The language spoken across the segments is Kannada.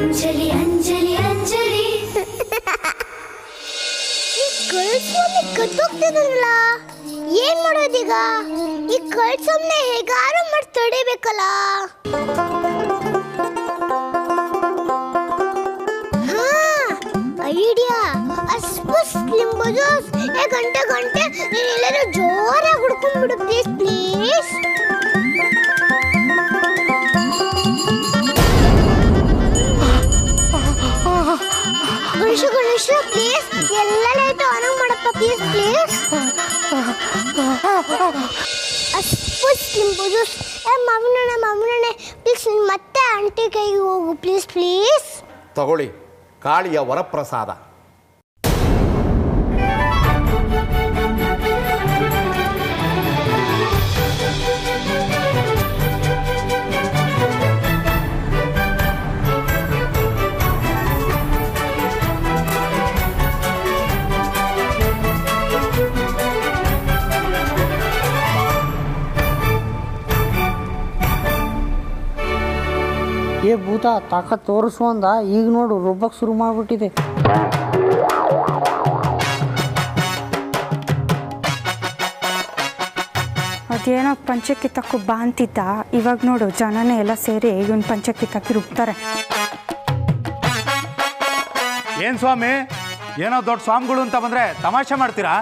ಅಂಜಲಿ ಅಂಜಲಿ ಅಂಜಲಿ ಈ ಕಳ್ಸ್ವಾಮಿ ಕತ್ತೋಗ್ತಿದ್ರಲ್ಲ, ಏನ್ ಮಾಡೋದೀಗ? ಈ ಕಳ್ಸ್ವಾಮಿನ ಹೇಗಾರು ಮಾಡಿ ತಡಿಬೇಕಲ್ಲ. ಹಾ, ಐಡಿಯಾ. ಅಸ್ಪುಸ್ ಲಿಂಬು ಜ್ಯೂಸ್ ಗಂಟೆ ಗಂಟೆ ನೀನು ಎಲ್ಲರೂ ಜೋರಾಗಿ ಹುಡ್ಕೊಂಡ್ಬಿಡು ಪ್ಲೀಸ್ ಪ್ಲೀಸ್. ಗಣೇಶ ಪ್ಲೀಸ್, ಎಲ್ಲ ಲೈಟ್ ಆನ್ ಮಾಡಪ್ಪ ಪ್ಲೀಸ್ ಪ್ಲೀಸ್. ಅಸ್ಪುಸ್ ಲಿಂಬು ಜ್ಯೂಸ್ ಮಾವಿನಣ್ಣೆ ಪ್ಲೀಸ್ ಮತ್ತೆ ಆಂಟಿ ಕೈಗೆ ಹೋಗು ಪ್ಲೀಸ್ ಪ್ಲೀಸ್. ತಗೊಳ್ಳಿ, ಕಾಳಿಯ ವರಪ್ರಸಾದ. ಏ ಭೂತ, ತಾಕತ್ ತೋರಿಸುವಂದ ಈಗ ನೋಡು ರುಬ್ಬಕ್ಕೆ ಶುರು ಮಾಡಿಬಿಟ್ಟಿದೆ. ಅದೇನೋ ಪಂಚಕ್ಕೆ ತಕ್ಕು ಬಾ ಅಂತಿದ್ದ, ಇವಾಗ ನೋಡು ಜನನೇ ಎಲ್ಲ ಸೇರಿ ಇವನ್ ಪಂಚಕ್ಕೆ ತಕ್ಕಿ ರುಬ್ತಾರೆ. ಏನ್ ಸ್ವಾಮಿ, ಏನೋ ದೊಡ್ಡ ಸ್ವಾಮಿಗಳು ಅಂತ ಬಂದ್ರೆ ತಮಾಷೆ ಮಾಡ್ತೀರಾ?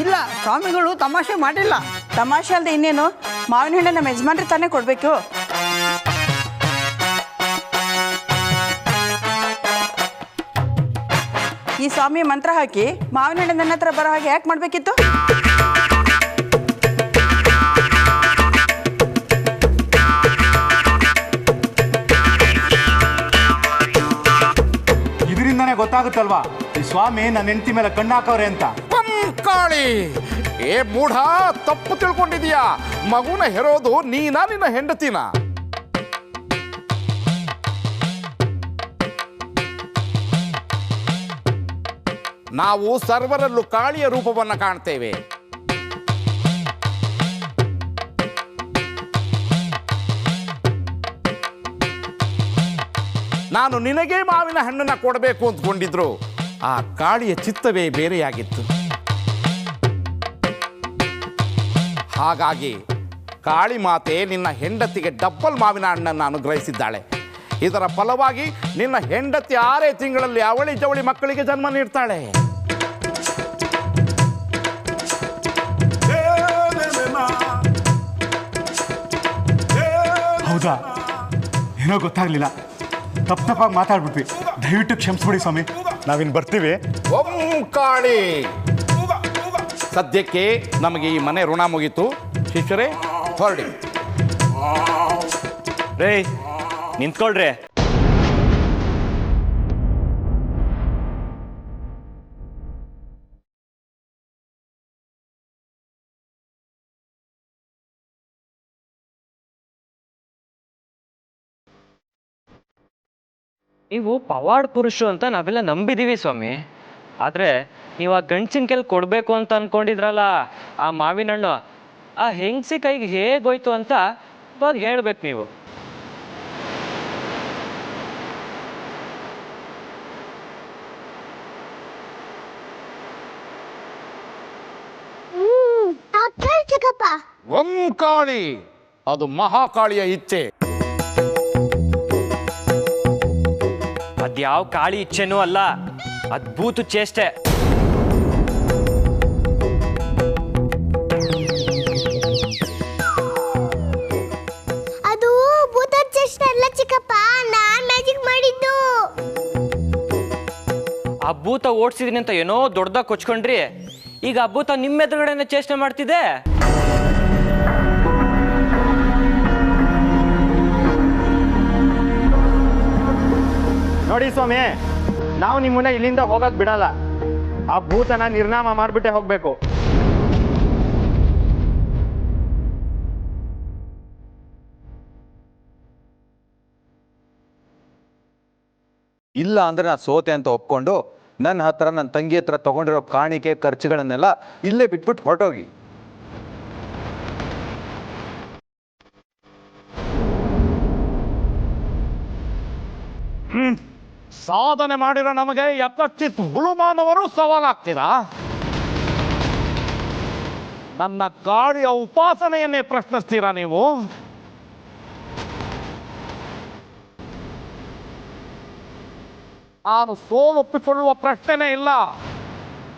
ಇಲ್ಲ, ಸ್ವಾಮಿಗಳು ತಮಾಷೆ ಮಾಡಿಲ್ಲ. ತಮಾಷೆ ಅಲ್ಲದೆ ಇನ್ನೇನು? ಮಾವಿನ ಹಣ್ಣು ನಮ್ಮ ಯಜಮಾನ್ರಿ ತಾನೇ ಕೊಡಬೇಕು. ಈ ಸ್ವಾಮಿ ಮಂತ್ರ ಹಾಕಿ ಮಾವಿನ ಹಣ್ಣು ನನ್ನ ಹತ್ರ ಬರೋ ಹಾಗೆ ಯಾಕೆ ಮಾಡಬೇಕಿತ್ತು? ಇದರಿಂದಾನೇ ಗೊತ್ತಾಗುತ್ತಲ್ವಾ ಈ ಸ್ವಾಮಿ ನನ್ನ ಹೆಂಡತಿ ಮೇಲೆ ಕಣ್ಣು ಹಾಕವ್ರೆ ಅಂತ. ಕಾಳಿ, ಏ ಮೂಢ, ತಪ್ಪು ತಿಳ್ಕೊಂಡಿದೀಯಾ. ಮಗುನ ಹೆರೋದು ನೀನಾ ನಿನ್ನ ಹೆಂಡತಿನ? ನಾವು ಸರ್ವರಲ್ಲೂ ಕಾಳಿಯ ರೂಪವನ್ನು ಕಾಣ್ತೇವೆ. ನಾನು ನಿನಗೇ ಮಾವಿನ ಹಣ್ಣನ್ನ ಕೊಡಬೇಕು ಅಂದ್ಕೊಂಡಿದ್ರು, ಆ ಕಾಳಿಯ ಚಿತ್ತವೇ ಬೇರೆಯಾಗಿತ್ತು. ಹಾಗಾಗಿ ಕಾಳಿ ಮಾತೆ ನಿನ್ನ ಹೆಂಡತಿಗೆ ಡಬ್ಬಲ್ ಮಾವಿನ ಹಣ್ಣನ್ನು ಅನುಗ್ರಹಿಸಿದ್ದಾಳೆ. ಇದರ ಫಲವಾಗಿ ನಿನ್ನ ಹೆಂಡತಿ 6 ತಿಂಗಳಲ್ಲಿ ಅವಳಿ ಜವಳಿ ಮಕ್ಕಳಿಗೆ ಜನ್ಮ ನೀಡ್ತಾಳೆ. ಹೌದಾ? ಏನೋ ಗೊತ್ತಾಗ್ಲಿಲ್ಲ, ತಪ್ಪಾಗಿ ಮಾತಾಡ್ಬಿಟ್ವಿ. ದಯವಿಟ್ಟು ಕ್ಷಮಿಸ್ಬಿಡಿ ಸ್ವಾಮಿ, ನಾವಿನ್ ಬರ್ತೀವಿ. ಓಂ ಕಾಳಿ, ಸದ್ಯಕ್ಕೆ ನಮಗೆ ಈ ಮನೆ ಋಣ ಮುಗೀತು. ಶಿಷ್ಯರೇ, ಹೊರಡಿ. ರೇ, ನಿಂತ್ಕೊಳ್ರಿ. ನೀವು ಪವಾಡ್ ಪುರುಷರು ಅಂತ ನಾವೆಲ್ಲ ನಂಬಿದೀವಿ ಸ್ವಾಮಿ. ಆದರೆ ನೀವು ಆ ಗಂಡಸಿನ ಕೈಲಿ ಕೊಡಬೇಕು ಅಂತ ಅಂದ್ಕೊಂಡಿದ್ರಲ್ಲ ಆ ಮಾವಿನ ಹಣ್ಣು, ಆ ಹೆಂಗಸಿ ಕೈಗೆ ಹೇಗೋಯ್ತು ಅಂತ ಇವಾಗ ಹೇಳ್ಬೇಕು ನೀವು. ಓಂ ಕಾಳಿ, ಅದು ಮಹಾಕಾಳಿಯ ಇಚ್ಛೆ. ಅದ್ಯಾವ ಕಾಳಿ ಇಚ್ಛೆನೂ ಅಲ್ಲ, ಅದ್ಭುತ ಚೇಷ್ಟೆ. ಅದು ಭೂತ ಚೇಷ್ಟೆ ಅಲ್ಲ ಚಿಕ್ಕಪ್ಪ, ನಾನ್ ಮ್ಯಾಜಿಕ್ ಮಾಡಿದ್ದು. ಆ ಭೂತ ಓಡಿಸಿದೀನಿ ಅಂತ ಏನೋ ದೊಡ್ಡದಾಗಿ ಕೊಚ್ಕೊಂಡ್ರಿ, ಈಗ ಆ ಭೂತ ನಿಮ್ಮ ಎದುರುಗಡೆನೆ ಚೇಷ್ಟೆ ಮಾಡ್ತಿದೆ. ನೋಡಿ ಸ್ವಾಮಿ, ನಾವು ನಿಮ್ಮನ್ನ ಇಲ್ಲಿಂದ ಹೋಗಕ್ ಬಿಡಲ್ಲ. ಆ ಭೂತನ ನಿರ್ನಾಮ ಮಾಡ್ಬಿಟ್ಟೆ ಹೋಗ್ಬೇಕು. ಇಲ್ಲ ಅಂದ್ರೆ ನಾನು ಸೋತೆ ಅಂತ ಒಪ್ಕೊಂಡು ನನ್ನ ಹತ್ರ, ನನ್ನ ತಂಗಿ ಹತ್ರ ತಗೊಂಡಿರೋ ಕಾಣಿಕೆ ಖರ್ಚುಗಳನ್ನೆಲ್ಲ ಇಲ್ಲೇ ಬಿಟ್ಬಿಟ್ಟು ಹೊರಟೋಗಿ. ಸಾಧನೆ ಮಾಡಿರೋ ನಮಗೆ ಯಥಚಿತ್ ಹುಳುಮಾನವರು ಸವಾಲಾಗ್ತೀರಾ? ನನ್ನ ಗಾಳಿಯ ಉಪಾಸನೆಯನ್ನೇ ಪ್ರಶ್ನಿಸ್ತೀರಾ ನೀವು? ನಾನು ಸೋಲೊಪ್ಪಿಕೊಳ್ಳುವ ಪ್ರಶ್ನೆನೇ ಇಲ್ಲ.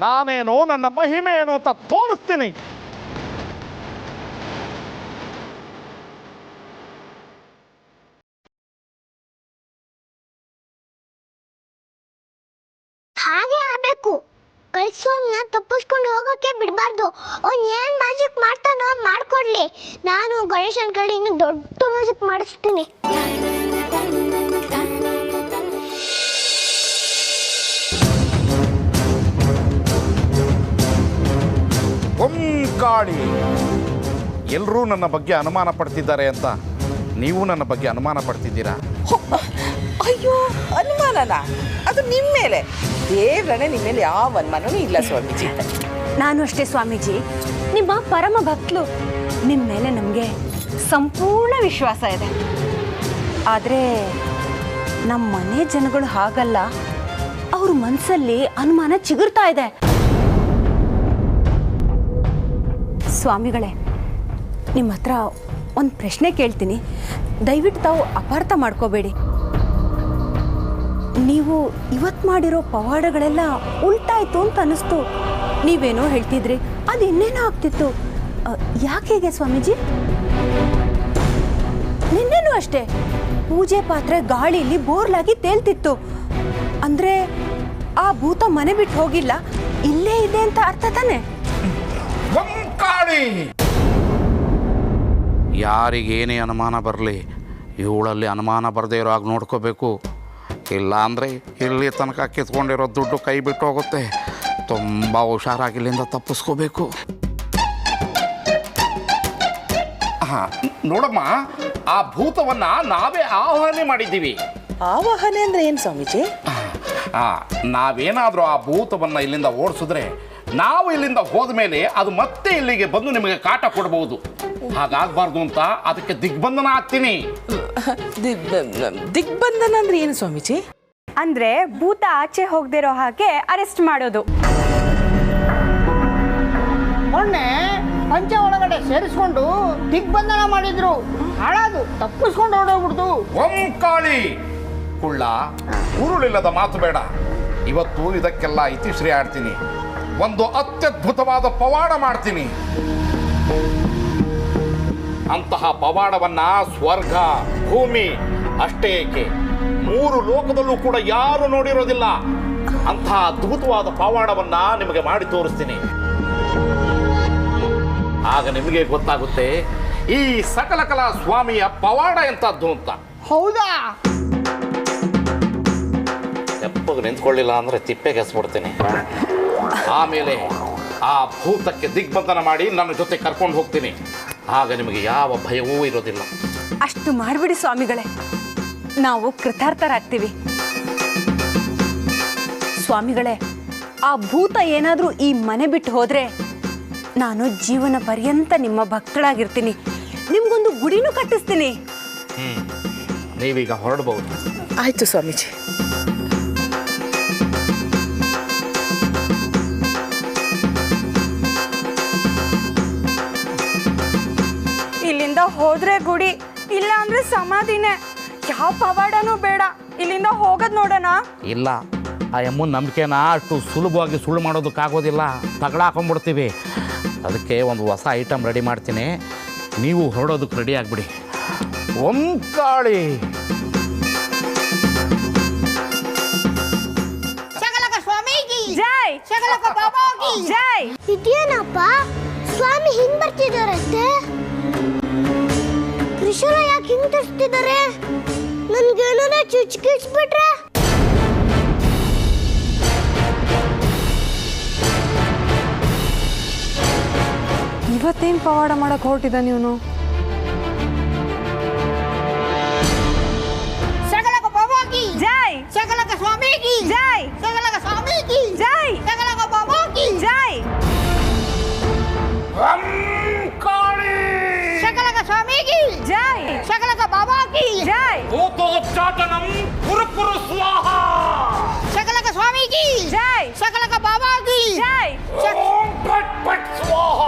ನಾನೇನು, ನನ್ನ ಮಹಿಮೆ ಏನು ಅಂತ ತೋರಿಸ್ತೀನಿ. ಹಾಗೆ ಆಗಬೇಕು. ಕಳಿಸೋನ್ನ ತಪ್ಪಿಸ್ಕೊಂಡು ಹೋಗೋಕೆ ಬಿಡಬಾರ್ದು. ಅವ್ನು ಏನು ಮ್ಯಾಜಿಕ್ ಮಾಡ್ತಾನೋ ಮಾಡ್ಕೊಡ್ಲಿ. ನಾನು ಗಣೇಶನ ಕಡೆಯಿಂದ ದೊಡ್ಡ ಮ್ಯಾಜಿಕ್ ಮಾಡಿಸ್ತೀನಿ. ಗಾಳಿ ಎಲ್ಲರೂ ನನ್ನ ಬಗ್ಗೆ ಅನುಮಾನ ಪಡ್ತಿದ್ದಾರೆ ಅಂತ ನೀವು ನನ್ನ ಬಗ್ಗೆ ಅನುಮಾನ ಪಡ್ತಿದ್ದೀರಾ? ಅಯ್ಯೋ, ಅನುಮಾನನ? ಅದು ನಿಮ್ಮ ಮೇಲೆ. ದೇವ್ರನೇ ನಿಮ್ಮ ಮೇಲೆ ಯಾವ ಅನುಮಾನನೂ ಇಲ್ಲ ಸ್ವಾಮೀಜಿ. ನಾನು ಅಷ್ಟೇ ಸ್ವಾಮೀಜಿ, ನಿಮ್ಮ ಪರಮ ಭಕ್ತಲು. ನಿಮ್ಮ ಮೇಲೆ ನಮಗೆ ಸಂಪೂರ್ಣ ವಿಶ್ವಾಸ ಇದೆ. ಆದರೆ ನಮ್ಮ ಮನೆ ಜನಗಳು ಹಾಗಲ್ಲ. ಅವ್ರ ಮನಸ್ಸಲ್ಲಿ ಅನುಮಾನ ಚಿಗುರ್ತಾ ಇದೆ. ಸ್ವಾಮಿಗಳೇ, ನಿಮ್ಮ ಹತ್ರ ಒಂದು ಪ್ರಶ್ನೆ ಕೇಳ್ತೀನಿ. ದಯವಿಟ್ಟು ತಾವು ಅಪಾರ್ಥ ಮಾಡ್ಕೋಬೇಡಿ. ನೀವು ಇವತ್ತು ಮಾಡಿರೋ ಪವಾಡಗಳೆಲ್ಲ ಉಲ್ಟಾಯ್ತು ಅಂತ ಅನ್ನಿಸ್ತು. ನೀವೇನೋ ಹೇಳ್ತಿದ್ರಿ, ಅದು ಇನ್ನೇನೋ ಆಗ್ತಿತ್ತು. ಯಾಕೆ ಹೀಗೆ ಸ್ವಾಮೀಜಿ? ನಿನ್ನೇನೂ ಅಷ್ಟೇ ಪೂಜೆ ಪಾತ್ರೆ ಗಾಳಿಲಿ ಬೋರ್ಲಾಗಿ ತೇಲ್ತಿತ್ತು. ಅಂದರೆ ಆ ಭೂತ ಮನೆ ಬಿಟ್ಟು ಹೋಗಿಲ್ಲ, ಇಲ್ಲೇ ಇದೆ ಅಂತ ಅರ್ಥ ತಾನೆ? ಯಾರಿಗೇನೇ ಅನುಮಾನ ಬರಲಿ, ಇವಳಲ್ಲಿ ಅನುಮಾನ ಬರದೇ ಇರೋ ಹಾಗೆ ನೋಡ್ಕೋಬೇಕು. ಇಲ್ಲ ಅಂದರೆ ಇಲ್ಲಿ ತನಕ ಕಿತ್ಕೊಂಡಿರೋ ದುಡ್ಡು ಕೈ ಬಿಟ್ಟು ಹೋಗುತ್ತೆ. ತುಂಬ ಹುಷಾರಾಗಿ ಇಲ್ಲಿಂದ ತಪ್ಪಿಸ್ಕೋಬೇಕು. ಹಾಂ ನೋಡಮ್ಮ, ಆ ಭೂತವನ್ನು ನಾವೇ ಆಹ್ವಾನ ಮಾಡಿದ್ದೀವಿ. ಆವಾಹನೆ ಅಂದರೆ ಏನು ಸ್ವಾಮೀಜಿ? ನಾವೇನಾದರೂ ಆ ಭೂತವನ್ನು ಇಲ್ಲಿಂದ ಓಡಿಸಿದ್ರೆ ನಾವು ಇಲ್ಲಿಂದ ಹೋದ ಮೇಲೆ ಅದು ಮತ್ತೆ ಇಲ್ಲಿಗೆ ಬಂದು ನಿಮಗೆ ಕಾಟ ಕೊಡಬಹುದು. ಹಾಗಾಗಬಾರ್ದು ಅಂತ ಅದಕ್ಕೆ ದಿಗ್ಬಂಧನ ಆಗ್ತೀನಿ. ದಿಗ್ಬಂಧನ ಅಂದ್ರೆ ಏನು ಸ್ವಾಮೀಜಿ? ಅಂದ್ರೆ ಭೂತ ಆಚೆ ಹೋಗದಿರೋ ಹಾಗೆ ಅರೆಸ್ಟ್ ಮಾಡೋದು. ಮೊನ್ನೆ ಪಂಚೆ ಒಳಗಡೆ ಸೇರಿಸ್ಕೊಂಡು ದಿಗ್ಬಂಧನ ಮಾಡಿದ್ರು. ಹಾಳಾದು ತಪ್ಪಿಸ್ಕೊಂಡು ಹೊರಡೋಗ್ಬಿಡ್ತು. ಕಾಳಿ ಕುಳ್ಳ, ಉರುಳಿಲ್ಲದ ಮಾತು ಬೇಡ. ಇವತ್ತು ಇದಕ್ಕೆಲ್ಲ ಇತಿಶ್ರೀ ಆಡ್ತೀನಿ. ಒಂದು ಅತ್ಯದ್ಭುತವಾದ ಪವಾಡ ಮಾಡ್ತೀನಿ. ಅಂತಹ ಪವಾಡವನ್ನ ಸ್ವರ್ಗ, ಭೂಮಿ ಅಷ್ಟೇ ಏಕೆ 3 ಲೋಕದಲ್ಲೂ ಕೂಡ ಯಾರು ನೋಡಿರೋದಿಲ್ಲ. ಅಂತಹ ಅದ್ಭುತವಾದ ಪವಾಡವನ್ನ ನಿಮಗೆ ಮಾಡಿ ತೋರಿಸ್ತೀನಿ. ಆಗ ನಿಮಗೆ ಗೊತ್ತಾಗುತ್ತೆ ಈ ಸಕಲ ಕಲಾ ಸ್ವಾಮಿಯ ಪವಾಡ ಎಂತದ್ದು ಅಂತ. ಹೌದಾ? ತೆಪ್ಪಗೆ ನಿಂತ್ಕೊಳ್ಳಿಲ್ಲ ಅಂದ್ರೆ ತಿಪ್ಪೆಗೆ ಎಸ್ಬಿಡ್ತೀನಿ. ಆಮೇಲೆ ಆ ಭೂತಕ್ಕೆ ದಿಗ್ಬಂಧನ ಮಾಡಿ ನನ್ನ ಜೊತೆ ಕರ್ಕೊಂಡು ಹೋಗ್ತೀನಿ. ಆಗ ನಿಮಗೆ ಯಾವ ಭಯವೂ ಇರೋದಿಲ್ಲ. ಅಷ್ಟು ಮಾಡಿಬಿಡಿ ಸ್ವಾಮಿಗಳೇ, ನಾವು ಕೃತಾರ್ಥರಾಗ್ತೀವಿ. ಸ್ವಾಮಿಗಳೇ, ಆ ಭೂತ ಏನಾದರೂ ಈ ಮನೆ ಬಿಟ್ಟು ಹೋದರೆ ನಾನು ಜೀವನ ಪರ್ಯಂತ ನಿಮ್ಮ ಭಕ್ತಳಾಗಿರ್ತೀನಿ. ನಿಮ್ಗೊಂದು ಗುಡಿನೂ ಕಟ್ಟಿಸ್ತೀನಿ. ನೀವೀಗ ಹೊರಡಬಹುದು. ಆಯ್ತು ಸ್ವಾಮೀಜಿ. ಇಲ್ಲಿಂದ ಹೋದ್ರೆ ಗುಡಿ, ಇಲ್ಲ ಅಂದ್ರೆ ಸಮಾಧಿನೇ. ಯಾವ ಪವಾಡನೂ ಬೇಡ, ಇಲ್ಲಿಂದ ಹೋಗೋದು ನೋಡೋಣ. ಇಲ್ಲ, ಆ ಅಮ್ಮನ ನಂಬಿಕೆನ ಅಷ್ಟು ಸುಲಭವಾಗಿ ಸುಳ್ಳು ಮಾಡೋದಕ್ಕಾಗೋದಿಲ್ಲ. ತಗಡ ಹಾಕೊಂಡ್ಬಿಡ್ತೀವಿ. ಅದಕ್ಕೆ ಒಂದು ಹೊಸ ಐಟಮ್ ರೆಡಿ ಮಾಡ್ತೀನಿ. ನೀವು ಹೊರಡೋದಕ್ಕೆ ರೆಡಿ ಆಗಿಬಿಡಿ. ಕಾಳಿ ಜೈ ಜೈ. ಇದೇನಪ್ಪ ಸ್ವಾಮಿ ಹಿಂಗ್ ಬರ್ತಿದಾರಂತೆ? ತ್ರಿಶೂಲ ಯಾಕೆ ಹಿಂಗ್ ತರಿಸ್ತಿದ್ದಾರೆ? ನನ್ಗೇನಾರ ಚುಚ್ಕಿಸ್ಬಿಟ್ರೆ? ಇವತ್ತೇನು ಪವಾಡ ಮಾಡಕ್ಕೆ ಹೊರಟಿದ್ದ ನೀನು? ಜೈ ಸಕಲಕ ಸ್ವಾಮಿಗೆ ಜೈ ಸಕಲಕ ಸ್ವಾಮಿಗೆ ಜೈ ಸಕಲಕ ಬಾಬಾಗೆ ಜೈ. ಸಕಲಕ ಸ್ವಾಮಿಗೆ ಜೈ ಸಕಲಕ ಬಾಬಾಗೆ ಕಿ ಜೈ ಭೂತೋಚ್ಚಾಟನಂ ಕುರು ಕುರು ಸ್ವಾಹ शकलक स्वामी की ಜೈ शकलक बाबा की ಜೈ ಓಂ ಪಟ್ ಪಟ್ ಸ್ವಾಹ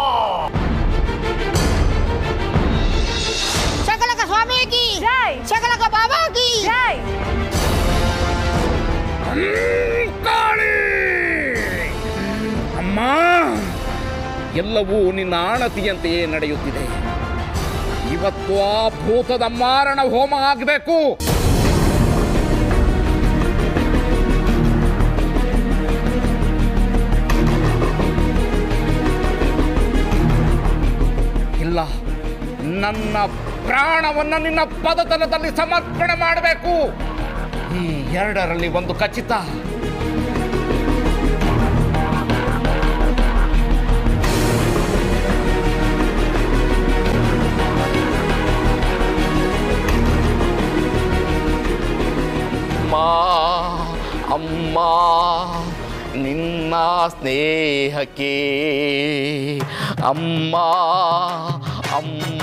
शकलक स्वामी की ಜೈ शकलक बाबा की ಜೈ ಕಾಳಿ ಅಮ್ಮ ಎಲ್ಲವೂ ನಿನ್ನ ಆಣತಿಯಂತೆಯೇ ನಡೆಯುತ್ತಿದೆ. ಇವತ್ತು ಆ ಭೂತದ ಮಾರಣ ಹೋಮ ಆಗಬೇಕು. ಇಲ್ಲ, ನನ್ನ ಪ್ರಾಣವನ್ನು ನಿನ್ನ ಪದತಲದಲ್ಲಿ ಸಮರ್ಪಣೆ ಮಾಡಬೇಕು. ಈ ಎರಡರಲ್ಲಿ ಒಂದು ಖಚಿತ. ಅಮ್ಮ ನಿನ್ನ ಸ್ನೇಹಕ್ಕೆ, ಅಮ್ಮ ಅಮ್ಮ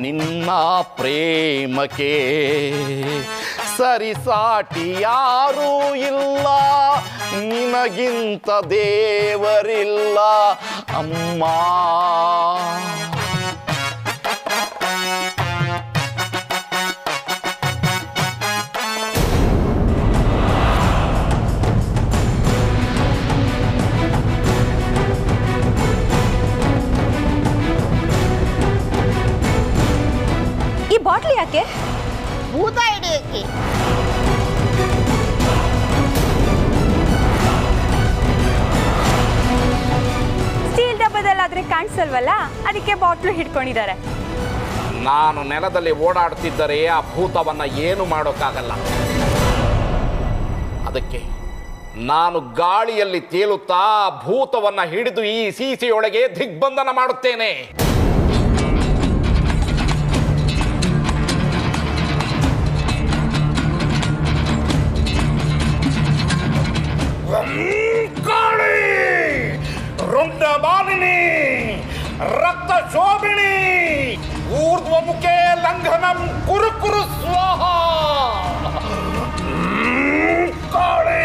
ನಿನ್ನ ಪ್ರೇಮಕ್ಕೆ ಸರಿಸಾಟಿ ಯಾರೂ ಇಲ್ಲ, ನಿನಗಿಂತ ದೇವರಿಲ್ಲ ಅಮ್ಮ. ಈ ಬಾಟ್ಲಿ ಯಾಕೆ? ಭೂತ ಹಿಡಿಯಕ್ಕೆ. ಸ್ಟೀಲ್ ಡಬ್ಬದಲ್ಲಾದ್ರೆ ಕಾಣಿಸಲ್ವಲ್ಲ, ಅದಕ್ಕೆ ಬಾಟ್ಲು ಹಿಡ್ಕೊಂಡಿದ್ದಾರೆ. ನಾನು ನೆಲದಲ್ಲಿ ಓಡಾಡ್ತಿದ್ದರೆ ಆ ಭೂತವನ್ನ ಏನು ಮಾಡೋಕ್ಕಾಗಲ್ಲ. ಅದಕ್ಕೆ ನಾನು ಗಾಳಿಯಲ್ಲಿ ತೇಲುತ್ತಾ ಭೂತವನ್ನ ಹಿಡಿದು ಈ ಸೀಸೆಯೊಳಗೆ ದಿಗ್ಬಂಧನ ಮಾಡುತ್ತೇನೆ. ಕಾಳಿ ರುಂಡಮಾಲಿನಿ ರಕ್ತ ಶೋಭಿಣಿ ಊರ್ಧ್ವಮುಖೇ ಲಂಘನಂ ಕುರು ಕುರು ಸ್ವಾಹ. ಕಾಳಿ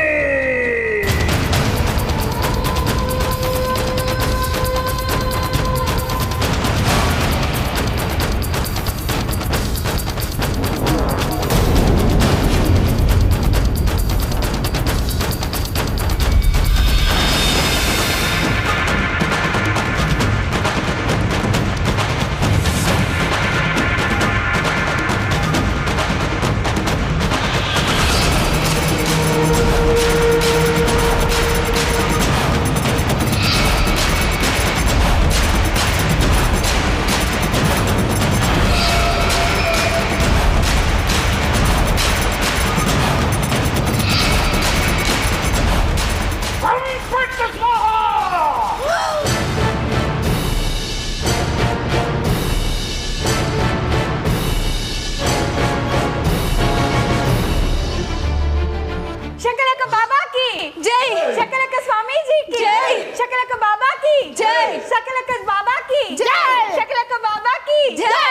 शकलक बाबा की जय, शकलक स्वामी जी की जय, शकलक बाबा की जय, शकलक बाबा की जय, शकलक बाबा की जय.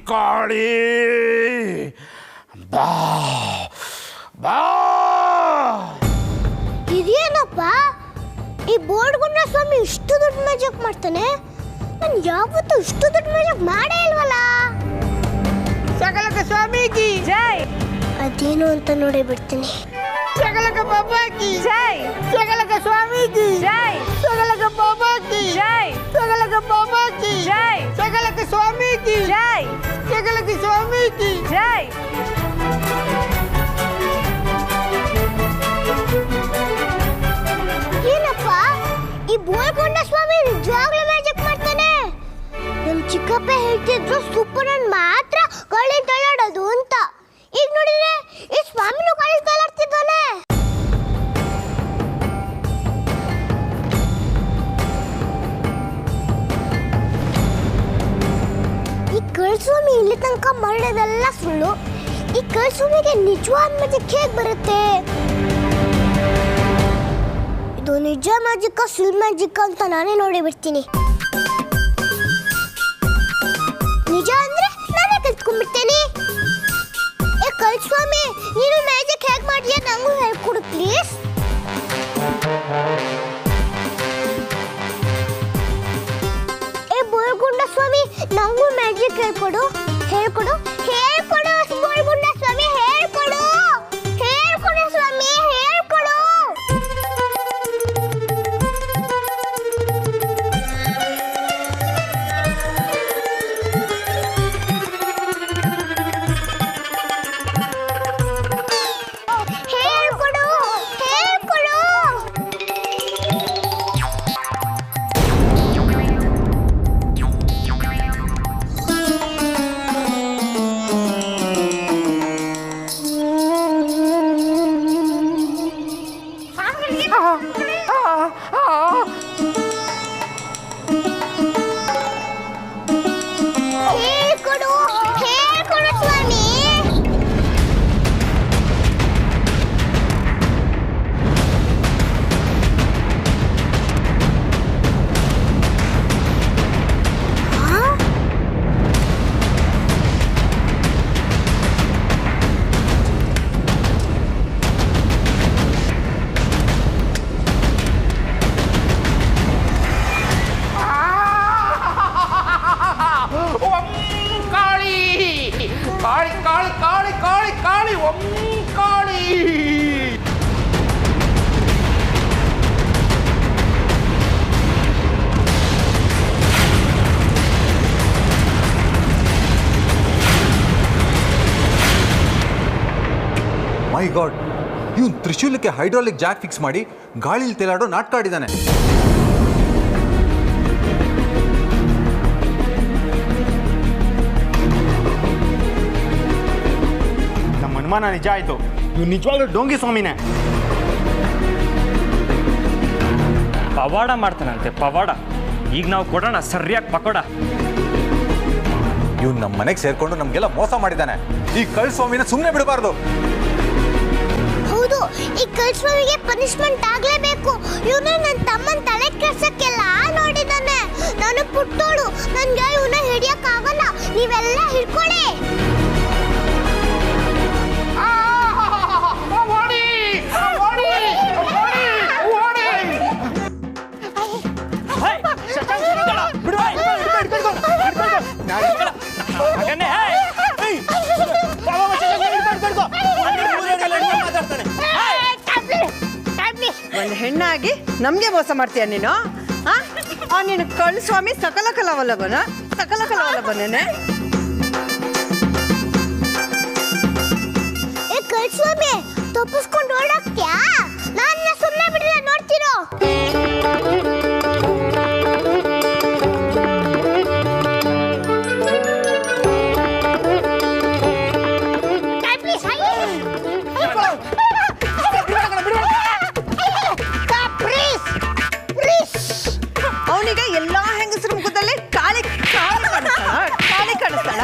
ಕಾಳಿ ಬಾ ಬಾ. ಇದೇನಪ್ಪ ಈ ಬೋರ್ಡ್ಗುಂಡ ಸ್ವಾಮಿ ಇಷ್ಟು ದೊಡ್ಡ ಮ್ಯಾಜಿಕ್ ಮಾಡ್ತಾನೆ? ನಾನು ಯಾವತ್ತೂ ಇಷ್ಟು ದೊಡ್ಡ ಮ್ಯಾಜಿಕ್ ಮಾಡೇ ಇಲ್ವಲ್ಲ. शकलक स्वामी की जय, ಅದೇನು ಅಂತ ನೋಡಿ ಬಿಡ್ತೀನಿ. शकलक बाबा की जय, शकलक स्वामी की जय, शकलक बाबा की जय, शकलक बाबा की जय, शकलक स्वामी की जय, शकलक स्वामी की जय. ಏನಪ್ಪ ಈ ಬೋರ್ಡ್ಗುಂಡ ಸ್ವಾಮಿ ನಿಜವಾಗ್ಲೂ ಮ್ಯಾಜಿಕ್ ಮಾಡ್ತಾನೆ? ನಮ್ ಚಿಕ್ಕಪ್ಪ ಹೇಳ್ತಿದ್ರು ಸೂಪರ್ ಮಾತ್ರ ಇಲ್ಲಿ ತನಕ ಮಾಡಿದೆಲ್ಲ ಸುಳ್ಳು. ಈ ಕಳ್ಸೋನಿಗೆ ನಿಜವಾದ ಮ್ಯಾಜಿಕ್ ಹೇಗೆ ಬರುತ್ತೆ? ಇದು ನಿಜ ಮ್ಯಾಜಿಕ್ ಸುಳ್ಳು ಮ್ಯಾಜಿಕ್ ಅಂತ ನಾನೇ ನೋಡಿ ಬಿಡ್ತೀನಿ. ನಿಜ ಅಂದ್ರೆ ನಾನೇ ಕಲ್ತ್ಕೊಂಡ್ಬಿಡ್ತೇನೆ. ಏ ಕಳ್ಸ್ವಾಮಿ, ನೀನು ಮ್ಯಾಜಿಕ್ ಹೇಗೆ ಮಾಡ್ತೀಯ ನಂಗೂ ಹೇಳ್ಕೊಡು ಪ್ಲೀಸ್. ಏ ಬೋಳ್ಗುಂಡ ಸ್ವಾಮಿ, ನಂಗೂ ಮ್ಯಾಜಿಕ್ ಹೇಳ್ಕೊಡು ಹೇಳ್ಕೊಡು ಹೇಳ್ಕೊಡು. ಬೋಳ್ಗುಂಡ ಸ್ವಾಮಿ ಹೇಳ್ಕೊಡು ಹೇಳ್ಕೊಡು ಸ್ವಾಮಿ ಹೇಳ್ಕೊಡು. ಹೇಳ್ಕೊಡು ಹೇಳ್ಕೊಡು. ಹೇಳ್ಕೊಡು ಹೇಳ್ಕೊಡು ಸ್ವಾಮಿ. ಕಾಳಿ ಕಾಳಿ ಕಾಳಿ ಕಾಳಿ ಕಾಳಿ ಕಾಳಿ ಕಾಳಿ. ಮೈ ಗಾಡ್, ಇವನು ತ್ರಿಶೂಲಕ್ಕೆ ಹೈಡ್ರಾಲಿಕ್ ಜಾಕ್ ಫಿಕ್ಸ್ ಮಾಡಿ ಗಾಳಿಲಿ ತೇಲಾಡೋ ನಾಟಕ ಆಡಿದ್ದಾನೆ. ನಮ್ಮ ಅನುಮಾನ ನಿಜ ಆಯ್ತು. ಇವ್ ನಿಜವಾಗ್ಲೂ ಡೋಂಗಿ ಸ್ವಾಮಿನೇ. ಪವಾಡ ಮಾಡ್ತಾನಂತೆ, ಪವಾಡ. ಈಗ ನಾವು ಕೊಡೋಣ ಸರಿಯಾಗಿ ಪಕೋಡ. ಇವ್ನು ನಮ್ಮ ಮನೆಗೆ ಸೇರ್ಕೊಂಡು ನಮಗೆಲ್ಲ ಮೋಸ ಮಾಡಿದ್ದಾನೆ. ಈ ಕಳ್ಸ್ವಾಮಿನ ಸುಮ್ಮನೆ ಬಿಡಬಾರ್ದು. ಹೌದು, ಈ ಕಳ್ಸ್ವಾಮಿಗೆ ಪನಿಷ್ಮೆಂಟ್ ಆಗ್ಲೇಬೇಕು. ಇವನು ನನ್ನ ತಮ್ಮನ ತಲೆ ಕೆಡ್ಸಕ್ಕೆಲ್ಲ ನೋಡಿದಾನೆ. ನಾನು ಪುಟ್ಟೋಳು, ನನ್ಗೆ ಇವನ್ನ ಹಿಡಿಯಕ್ಕಾಗಲ್ಲ. ನೀವೆಲ್ಲ ಹಿಡ್ಕೊಳ್ಳಿ. ಒಂದು ಹೆಣ್ಣಾಗಿ ನಮಗೆ ಮೋಸ ಮಾಡ್ತೀಯ ನೀನು? ನೀನು ಕಳ್ಸ್ವಾಮಿ ಸಕಲ ಕಲಾವಲ್ಲಭನ ಸಕಲ ಕಲಾವಲ್ಲಭನೇ. ಏ ಕಳ್ಸ್ವಾಮಿ, ತಪ್ಪಿಸ್ಕೊಂಡು ಓಡಾಕ್ತ್ಯಾ? ನಾನು ಸುಮ್ಮನೆ ಬಿಡಲ್ಲ, ನೋಡ್ತಿರೋ. ಅವನಿಗೆ ಎಲ್ಲಾ ಹೆಂಗಸರ ಮುಖದಲ್ಲಿ ಕಾಳಿ ಕಾಳಿ ಕಾಣಿಸ್ತಾಳ.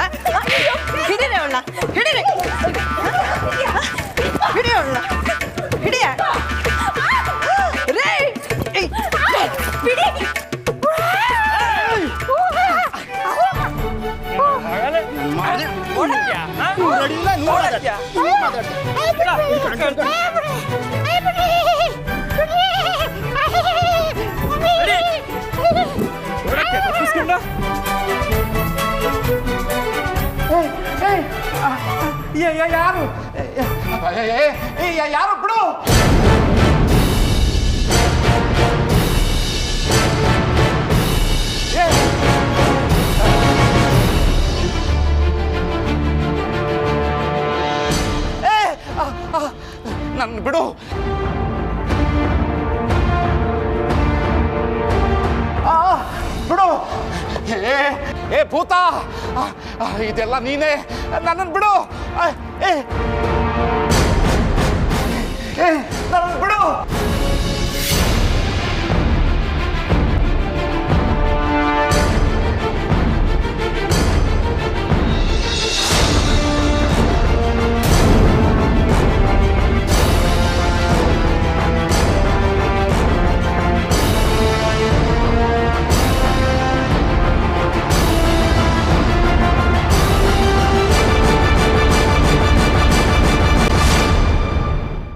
ಹಿಡಿರೆ ಅವಳ, ಹಿಡಿರೆ ಹಿಡಿಯ ಅವಳ, ಹಿಡಿಯ ರೇ ಬಿಡಿ. ಯಾರು ಯಾರು ಬಿಡು. ನನ್ನ ಬಿಡು. ಬಿಡು. ಏ ಭೂತ, ಇದೆಲ್ಲ ನೀನೇ. ನನ್ನನ್ನು ಬಿಡು.